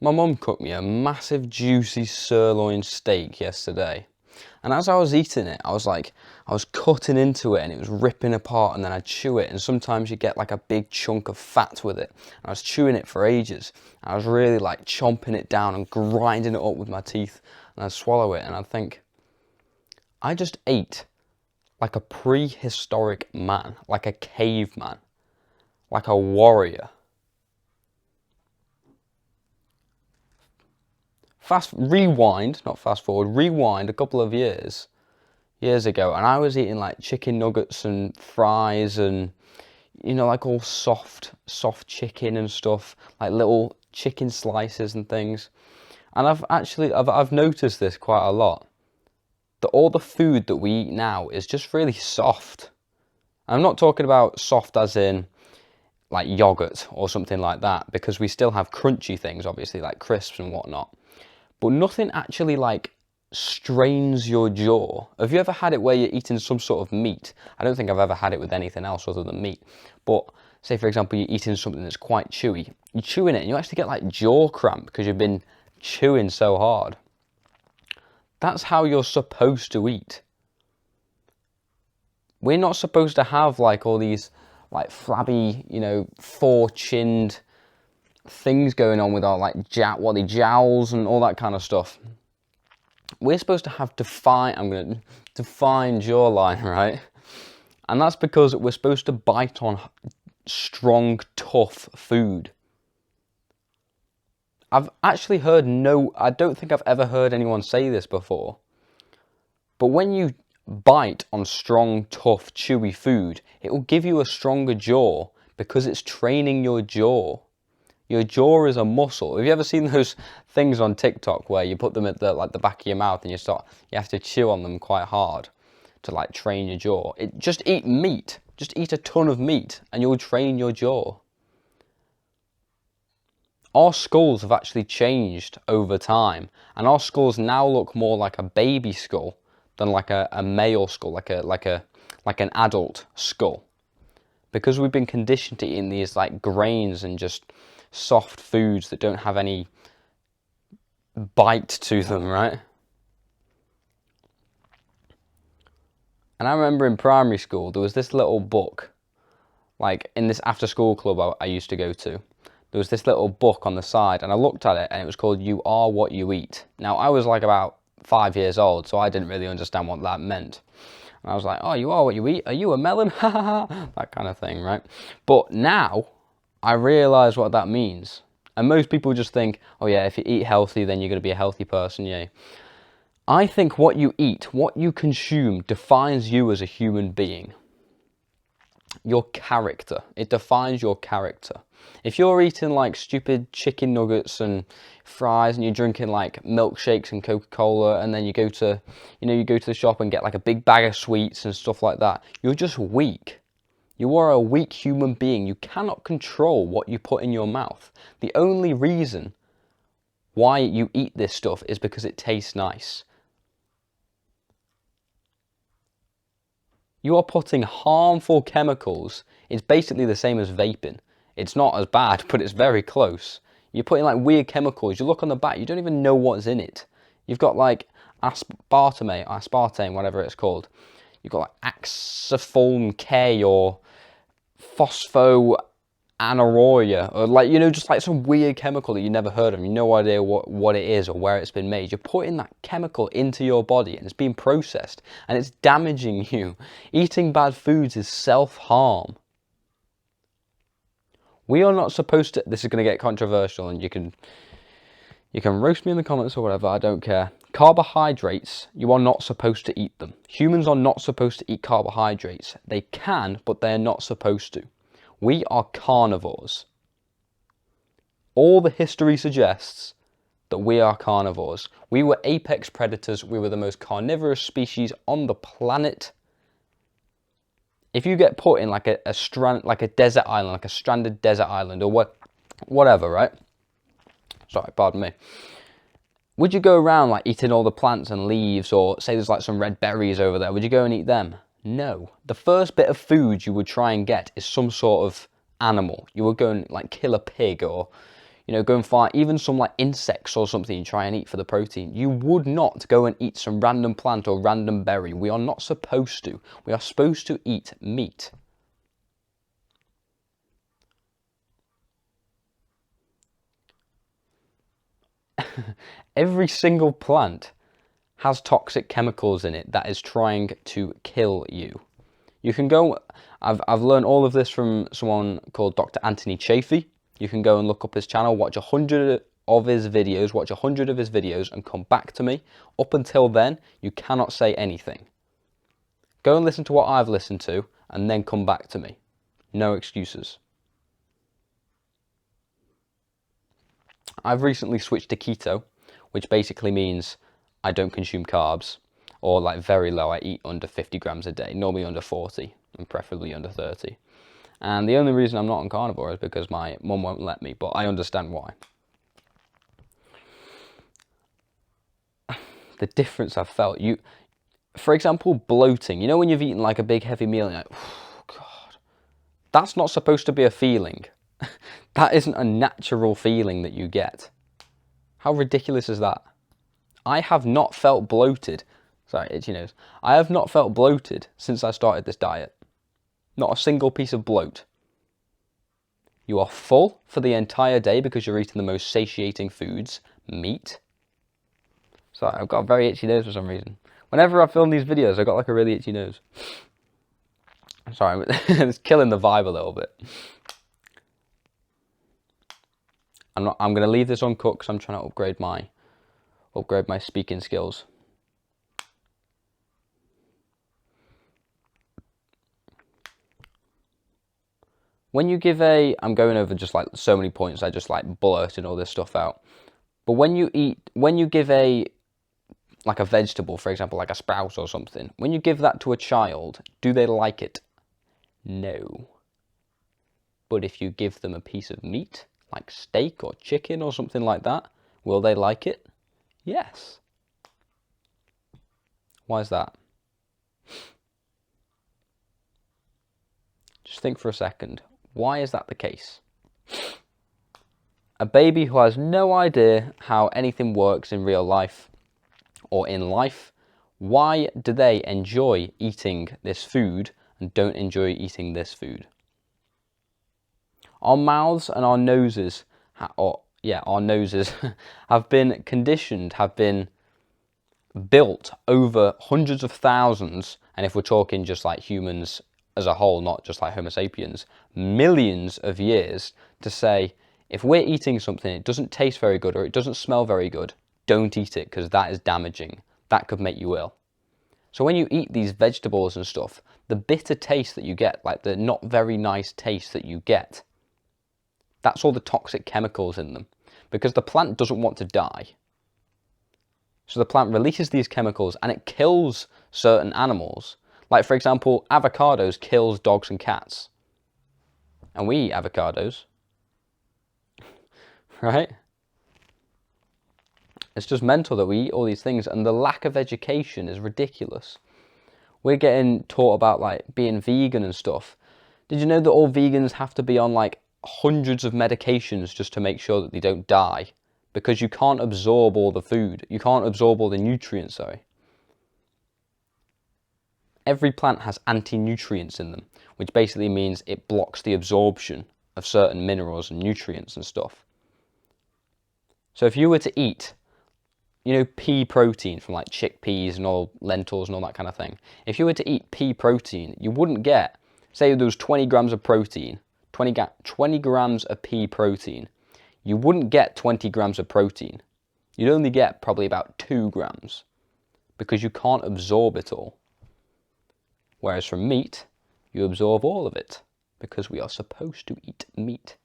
My mum cooked me a massive juicy sirloin steak yesterday. And as I was eating it, I was cutting into it and it was ripping apart, and then I'd chew it, and sometimes you get like a big chunk of fat with it. And I was chewing it for ages. I was really like chomping it down and grinding it up with my teeth, and I'd swallow it and I'd think, I just ate like a prehistoric man, like a caveman, like a warrior. Not fast forward, rewind a couple of years ago, and I was eating like chicken nuggets and fries and, like all soft chicken and stuff, like little chicken slices and things. And I've noticed this quite a lot, that all the food that we eat now is just really soft. I'm not talking about soft as in like yogurt or something like that, because we still have crunchy things, obviously, like crisps and whatnot. But nothing actually like strains your jaw. Have you ever had it where you're eating some sort of meat? I don't think I've ever had it with anything else other than meat. But say, for example, you're eating something that's quite chewy. You're chewing it and you actually get like jaw cramp because you've been chewing so hard. That's how you're supposed to eat. We're not supposed to have like all these like flabby, four-chinned things going on with our like jowls and all that kind of stuff. We're supposed to have defined jawline, right? And that's because we're supposed to bite on strong, tough food. I've actually heard I don't think I've ever heard anyone say this before, but when you bite on strong, tough, chewy food, it will give you a stronger jaw because it's training your jaw. Your jaw is a muscle. Have you ever seen those things on TikTok where you put them at the back of your mouth and you have to chew on them quite hard to like train your jaw? Just eat meat. Just eat a ton of meat and you'll train your jaw. Our skulls have actually changed over time, and our skulls now look more like a baby skull than like a male skull, like an adult skull, because we've been conditioned to eating these like grains and just soft foods that don't have any bite to them, right? And I remember in primary school there was this little book, like in this after school club I used to go to. There was this little book on the side, and I looked at it and it was called You Are What You Eat. Now I was like about 5 years old, so I didn't really understand what that meant. And I was like, oh, you are what you eat? Are you a melon? Ha ha ha, that kind of thing, right? But now I realise what that means. And most people just think, oh yeah, if you eat healthy, then you're going to be a healthy person, yeah. I think what you eat, what you consume, defines you as a human being. Your character. It defines your character. If you're eating like stupid chicken nuggets and fries, and you're drinking like milkshakes and Coca-Cola, and then you go to the shop and get like a big bag of sweets and stuff like that, you're just weak. You are a weak human being. You cannot control what you put in your mouth. The only reason why you eat this stuff is because it tastes nice. You are putting harmful chemicals. It's basically the same as vaping. It's not as bad, but it's very close. You're putting like weird chemicals. You look on the back, you don't even know what's in it. You've got like aspartame, whatever it's called. You've got like axifolm K or phosphoanaroia, or like, just like some weird chemical that you never heard of. You no idea what it is or where it's been made. You're putting that chemical into your body and it's being processed and it's damaging you. Eating bad foods is self-harm. We are not supposed to, this is going to get controversial and you can roast me in the comments or whatever, I don't care. Carbohydrates, you are not supposed to eat them. Humans are not supposed to eat carbohydrates. They can, but they're not supposed to. We are carnivores. All the history suggests that we are carnivores. We were apex predators. We were the most carnivorous species on the planet. If you get put in like a desert island, like a stranded desert island or whatever, right? Sorry, pardon me. Would you go around like eating all the plants and leaves, or say there's like some red berries over there, would you go and eat them? No. The first bit of food you would try and get is some sort of animal. You would go and like kill a pig or, you know, go and find even some like insects or something and try and eat for the protein. You would not go and eat some random plant or random berry. We are not supposed to. We are supposed to eat meat. Every single plant has toxic chemicals in it that is trying to kill you. You can go, I've learned all of this from someone called Dr. Anthony Chaffee. You can go and look up his channel, watch 100 of his videos and come back to me. Up until then, you cannot say anything. Go and listen to what I've listened to and then come back to me. No excuses. I've recently switched to keto, which basically means I don't consume carbs, or like very low. I eat under 50 grams a day, normally under 40 and preferably under 30. And the only reason I'm not on carnivore is because my mum won't let me, but I understand why. The difference I've felt, for example, bloating. You know when you've eaten like a big heavy meal and you're like, oh God, that's not supposed to be a feeling. That isn't a natural feeling that you get. How ridiculous is that? I have not felt bloated. Sorry, itchy nose. I have not felt bloated since I started this diet. Not a single piece of bloat. You are full for the entire day because you're eating the most satiating foods, meat. Sorry, I've got a very itchy nose for some reason. Whenever I film these videos, I've got like a really itchy nose. I'm sorry, it's killing the vibe a little bit. I'm going to leave this uncut because I'm trying to upgrade my speaking skills. When you give I'm going over just like so many points, I just like blurting all this stuff out. But when you give like a vegetable, for example, like a sprout or something, when you give that to a child, do they like it? No. But if you give them a piece of meat, like steak or chicken or something like that, will they like it? Yes. Why is that? Just think for a second. Why is that the case? A baby who has no idea how anything works in real life or in life, why do they enjoy eating this food and don't enjoy eating this food? Our mouths and our noses, have been conditioned, have been built over hundreds of thousands, and if we're talking just like humans as a whole, not just like Homo sapiens, millions of years to say, if we're eating something, it doesn't taste very good or it doesn't smell very good, don't eat it because that is damaging. That could make you ill. So when you eat these vegetables and stuff, the bitter taste that you get, like the not very nice taste that you get, that's all the toxic chemicals in them because the plant doesn't want to die. So the plant releases these chemicals and it kills certain animals. Like for example, avocados kills dogs and cats. And we eat avocados. Right? It's just mental that we eat all these things and the lack of education is ridiculous. We're getting taught about like being vegan and stuff. Did you know that all vegans have to be on like hundreds of medications just to make sure that they don't die? Because you can't absorb all the food. You can't absorb all the nutrients, sorry. Every plant has anti-nutrients in them, which basically means it blocks the absorption of certain minerals and nutrients and stuff. So if you were to eat, you know, pea protein from like chickpeas and all lentils and all that kind of thing. If you were to eat pea protein, you wouldn't get, say there was 20 grams of protein, 20 grams of pea protein. You wouldn't get 20 grams of protein. You'd only get probably about 2 grams because you can't absorb it all. Whereas from meat, you absorb all of it because we are supposed to eat meat.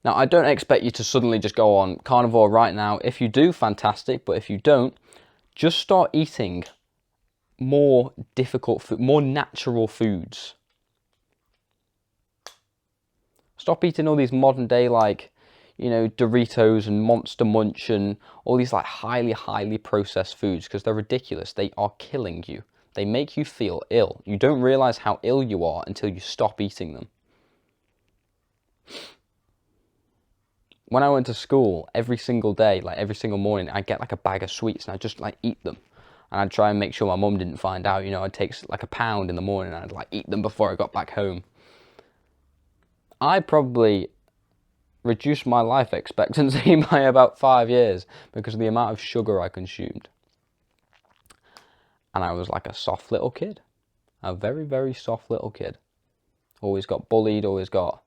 Now, I don't expect you to suddenly just go on carnivore right now. If you do, fantastic. But if you don't, just start eating more difficult food, more natural foods. Stop eating all these modern day, like, you know, Doritos and Monster Munch and all these like highly processed foods because they're ridiculous. They are killing you. They make you feel ill. You don't realize how ill you are until you stop eating them. when I went to school, every single day, like every single morning, I'd get like a bag of sweets and I'd just like eat them. And I'd try and make sure my mum didn't find out. You know, I'd take like a pound in the morning and I'd like eat them before I got back home. I probably reduced my life expectancy by about 5 years because of the amount of sugar I consumed. And I was like a soft little kid. A very, very soft little kid. Always got bullied, always got,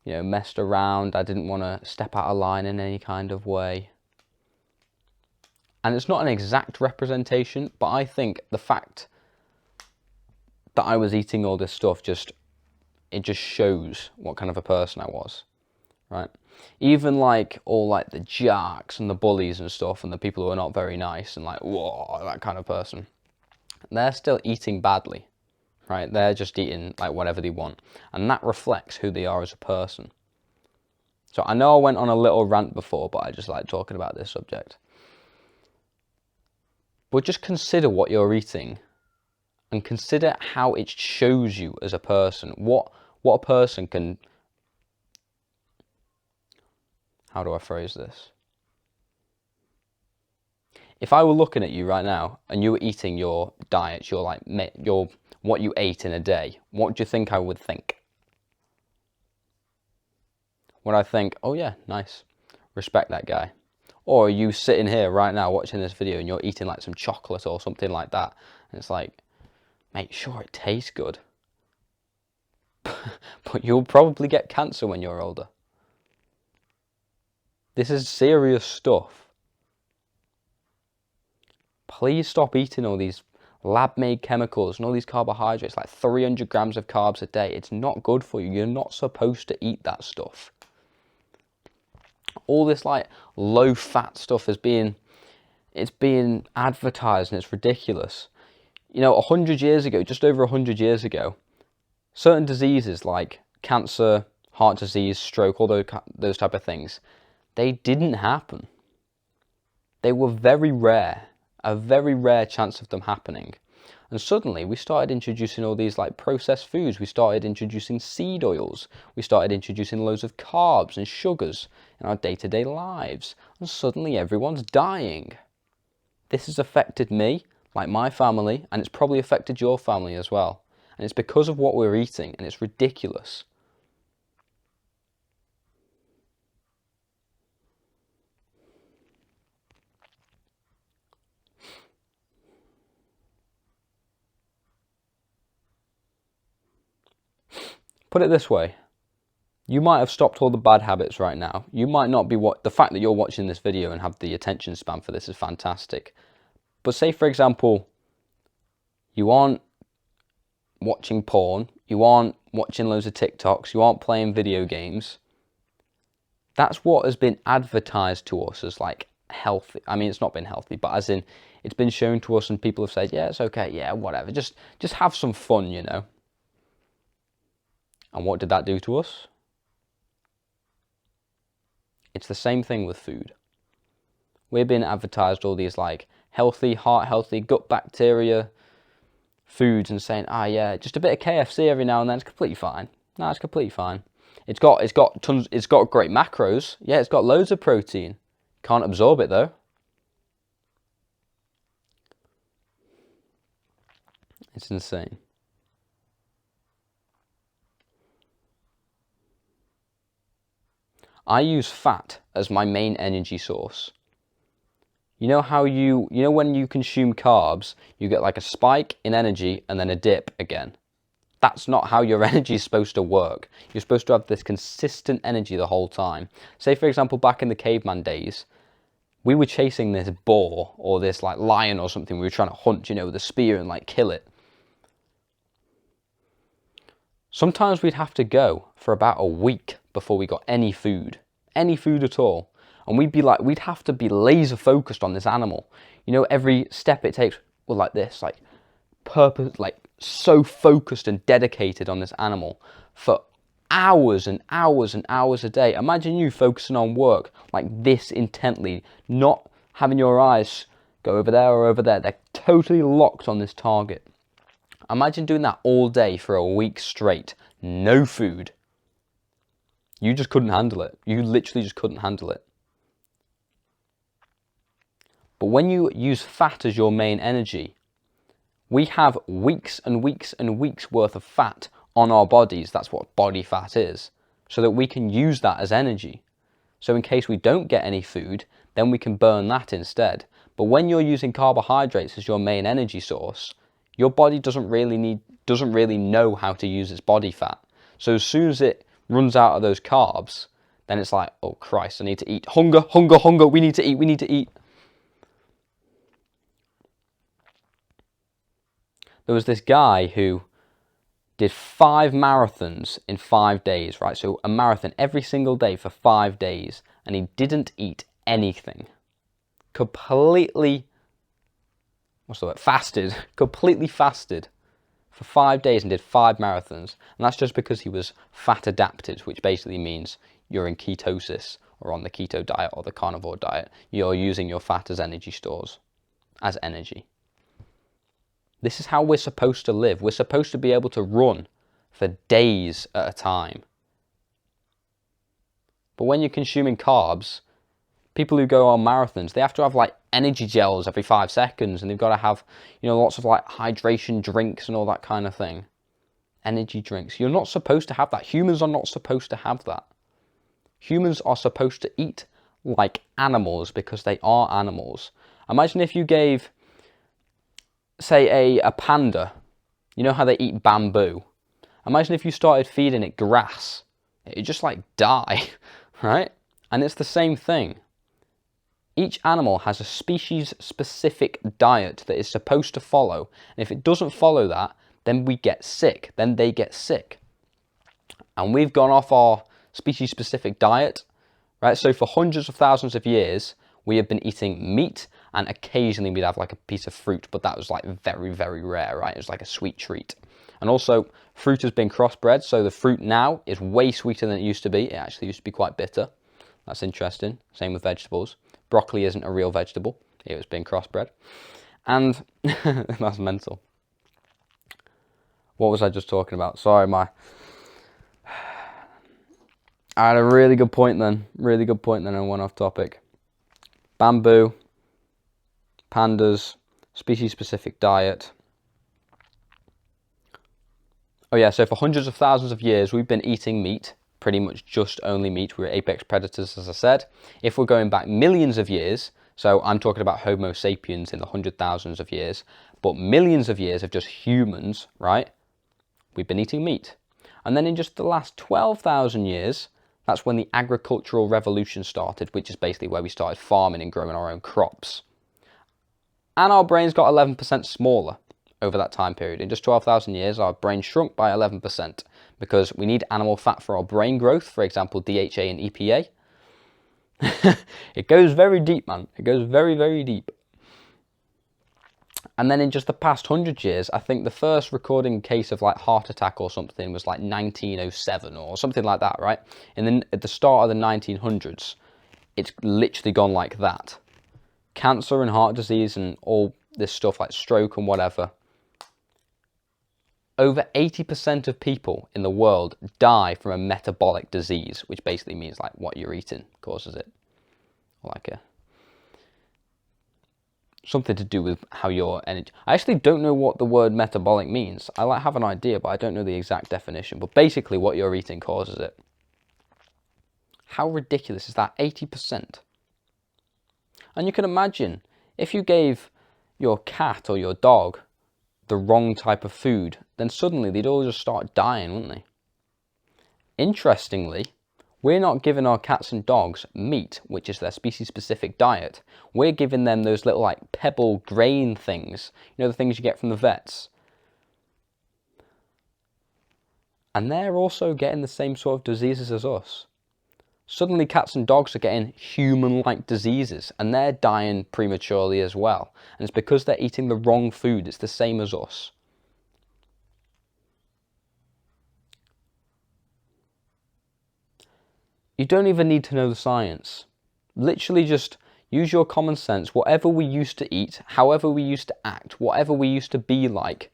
messed around. I didn't want to step out of line in any kind of way. And it's not an exact representation, but I think the fact that I was eating all this stuff it just shows what kind of a person I was, right? Even like all like the jacks and the bullies and stuff and the people who are not very nice and like, whoa, that kind of person, they're still eating badly, right? They're just eating like whatever they want. And that reflects who they are as a person. So I know I went on a little rant before, but I just like talking about this subject. But just consider what you're eating and consider how it shows you as a person. What a person can... How do I phrase this? If I were looking at you right now and you were eating your diet, what you ate in a day, what do you think I would think? Would I think, oh yeah, nice, respect that guy? Or are you sitting here right now watching this video and you're eating like some chocolate or something like that, and it's like, mate, sure, it tastes good, but you'll probably get cancer when you're older. This is serious stuff. Please stop eating all these lab-made chemicals and all these carbohydrates, like 300 grams of carbs a day. It's not good for you. You're not supposed to eat that stuff. All this like low-fat stuff it's being advertised, and it's ridiculous. 100 years ago, just over 100 years ago, certain diseases like cancer, heart disease, stroke, all those type of things, they didn't happen. They were very rare, a very rare chance of them happening. And suddenly we started introducing all these like processed foods. We started introducing seed oils. We started introducing loads of carbs and sugars in our day-to-day lives. And suddenly everyone's dying. This has affected me, like my family, and it's probably affected your family as well. And it's because of what we're eating, and it's ridiculous. Put it this way, you might have stopped all the bad habits right now. You might not be the fact that you're watching this video and have the attention span for this is fantastic. But say, for example, you aren't watching porn, you aren't watching loads of TikToks, you aren't playing video games. That's what has been advertised to us as like healthy. I mean, it's not been healthy, but as in it's been shown to us and people have said, yeah, it's okay, yeah, whatever. Just have some fun, And what did that do to us? It's the same thing with food. We're being advertised all these like healthy, heart healthy, gut bacteria foods and saying, yeah, just a bit of KFC every now and then, it's completely fine. No, it's completely fine. It's got great macros. Yeah, it's got loads of protein. Can't absorb it though. It's insane. I use fat as my main energy source. You know how when you consume carbs, you get like a spike in energy and then a dip again. That's not how your energy is supposed to work. You're supposed to have this consistent energy the whole time. Say, for example, back in the caveman days, we were chasing this boar or this like lion or something. We were trying to hunt, with a spear and like kill it. Sometimes we'd have to go for about a week before we got any food at all. And we'd have to be laser focused on this animal. Every step it takes, well, like this, like purpose, like so focused and dedicated on this animal for hours and hours and hours a day. Imagine you focusing on work like this intently, not having your eyes go over there or over there. They're totally locked on this target. Imagine doing that all day for a week straight, no food. You just couldn't handle it. You literally just couldn't handle it. But when you use fat as your main energy, we have weeks and weeks and weeks worth of fat on our bodies. That's what body fat is. So that we can use that as energy. So in case we don't get any food, then we can burn that instead. But when you're using carbohydrates as your main energy source, your body doesn't really know how to use its body fat. So as soon as it runs out of those carbs, then it's like, oh Christ, I need to eat. Hunger, hunger, hunger, we need to eat, we need to eat. There was this guy who did 5 marathons in 5 days, right? So a marathon every single day for 5 days, and he didn't eat anything. Completely, fasted, completely fasted for 5 days and did 5 marathons. And that's just because he was fat adapted, which basically means you're in ketosis or on the keto diet or the carnivore diet. You're using your fat as energy stores, as energy. This is how we're supposed to live. We're supposed to be able to run for days at a time. But when you're consuming carbs, people who go on marathons, they have to have like energy gels every 5 seconds, and they've got to have, lots of like hydration drinks and all that kind of thing. Energy drinks. You're not supposed to have that. Humans are not supposed to have that. Humans are supposed to eat like animals because they are animals. Imagine if you gave, say, a panda, you know how they eat bamboo? Imagine if you started feeding it grass. It'd just like die, right? And it's the same thing. Each animal has a species-specific diet that is supposed to follow. And if it doesn't follow that, then we get sick. Then they get sick. And we've gone off our species-specific diet, right? So for hundreds of thousands of years, we have been eating meat, and occasionally we'd have like a piece of fruit, but that was like very, very rare, right? It was like a sweet treat. And also, fruit has been crossbred, so the fruit now is way sweeter than it used to be. It actually used to be quite bitter. That's interesting. Same with vegetables. Broccoli isn't a real vegetable. It was being crossbred. And that's mental. What was I just talking about? Sorry, I had a really good point then. Really good point then, and went off topic. Bamboo, pandas, species-specific diet. Oh yeah, so for hundreds of thousands of years, we've been eating meat. Pretty much just only meat. We're apex predators, as I said. If we're going back millions of years, so I'm talking about Homo sapiens in the 100,000s of years, but millions of years of just humans, right? We've been eating meat. And then in just the last 12,000 years, that's when the agricultural revolution started, which is basically where we started farming and growing our own crops. And our brains got 11% smaller over that time period. In just 12,000 years, our brain shrunk by 11%. Because we need animal fat for our brain growth, for example, DHA and EPA. It goes very deep, man. It goes very, very deep. And then in just the past 100 years, I think the first recording case of like heart attack or something was like 1907 or something like that, right? And then at the start of the 1900s, it's literally gone like that. Cancer and heart disease and all this stuff like stroke and whatever. Over 80% of people in the world die from a metabolic disease, which basically means like what you're eating causes it. Or like something to do with how your energy. I actually don't know what the word metabolic means. I like have an idea, but I don't know the exact definition. But basically what you're eating causes it. How ridiculous is that? 80%. And you can imagine if you gave your cat or your dog the wrong type of food, then suddenly they'd all just start dying, wouldn't they? Interestingly, we're not giving our cats and dogs meat, which is their species-specific diet. We're giving them those little like pebble grain things, the things you get from the vets. And they're also getting the same sort of diseases as us. Suddenly cats and dogs are getting human-like diseases and they're dying prematurely as well. And it's because they're eating the wrong food. It's the same as us. You don't even need to know the science. Literally just use your common sense. Whatever we used to eat, however we used to act, whatever we used to be like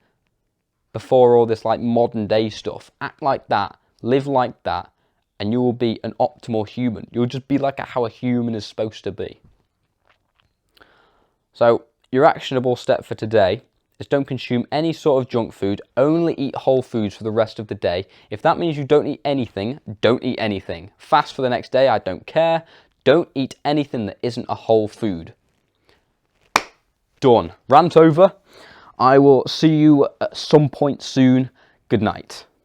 before all this like modern day stuff, act like that, live like that, and you will be an optimal human. You'll just be like how a human is supposed to be. So your actionable step for today is don't consume any sort of junk food. Only eat whole foods for the rest of the day. If that means you don't eat anything, don't eat anything. Fast for the next day, I don't care. Don't eat anything that isn't a whole food. Done. Rant over. I will see you at some point soon. Good night.